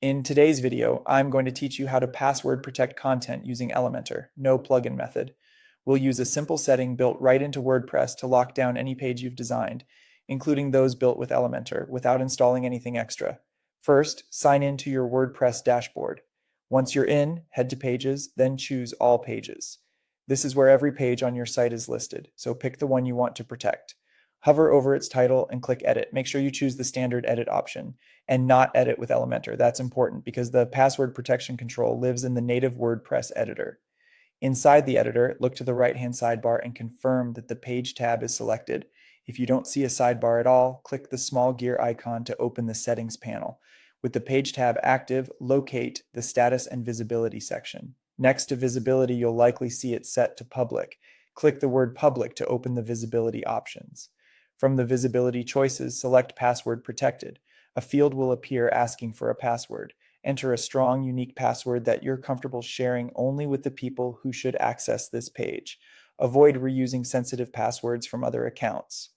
In today's video, I'm going to teach you how to password protect content using Elementor, no plugin method. We'll use a simple setting built right into WordPress to lock down any page you've designed, including those built with Elementor, without installing anything extra. First, sign in to your WordPress dashboard. Once you're in, head to Pages, then choose All Pages. This is where every page on your site is listed, so pick the one you want to protect. Hover over its title and click Edit. Make sure you choose the standard edit option and not edit with Elementor. That's important because the password protection control lives in the native WordPress editor. Inside the editor, look to the right-hand sidebar and confirm that the Page tab is selected. If you don't see a sidebar at all, click the small gear icon to open the Settings panel. With the Page tab active, locate the Status and Visibility section. Next to Visibility, you'll likely see it set to Public. Click the word Public to open the visibility options. From the visibility choices, select Password Protected. A field will appear asking for a password. Enter a strong, unique password that you're comfortable sharing only with the people who should access this page. Avoid reusing sensitive passwords from other accounts.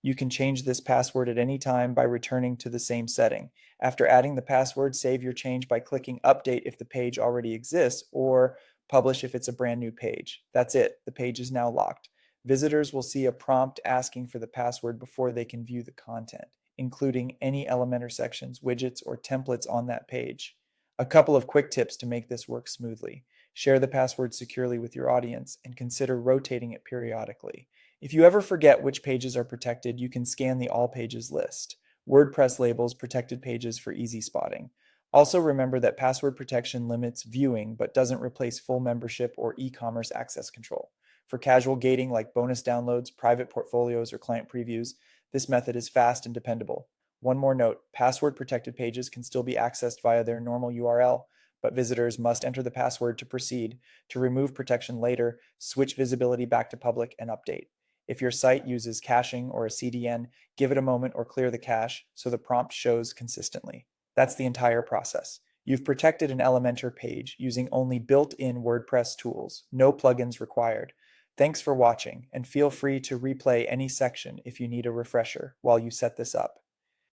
You can change this password at any time by returning to the same setting. After adding the password, save your change by clicking Update if the page already exists, or Publish if it's a brand new page. That's it. The page is now locked. Visitors will see a prompt asking for the password before they can view the content, including any Elementor sections, widgets, or templates on that page. A couple of quick tips to make this work smoothly. Share the password securely with your audience and consider rotating it periodically. If you ever forget which pages are protected, you can scan the All Pages list. WordPress labels protected pages for easy spotting. Also remember that password protection limits viewing but doesn't replace full membership or e-commerce access control. For casual gating like bonus downloads, private portfolios, or client previews, this method is fast and dependable. One more note, password-protected pages can still be accessed via their normal URL, but visitors must enter the password to proceed. To remove protection later, switch visibility back to public and update. If your site uses caching or a CDN, give it a moment or clear the cache so the prompt shows consistently. That's the entire process. You've protected an Elementor page using only built-in WordPress tools, no plugins required. Thanks for watching, and feel free to replay any section if you need a refresher while you set this up.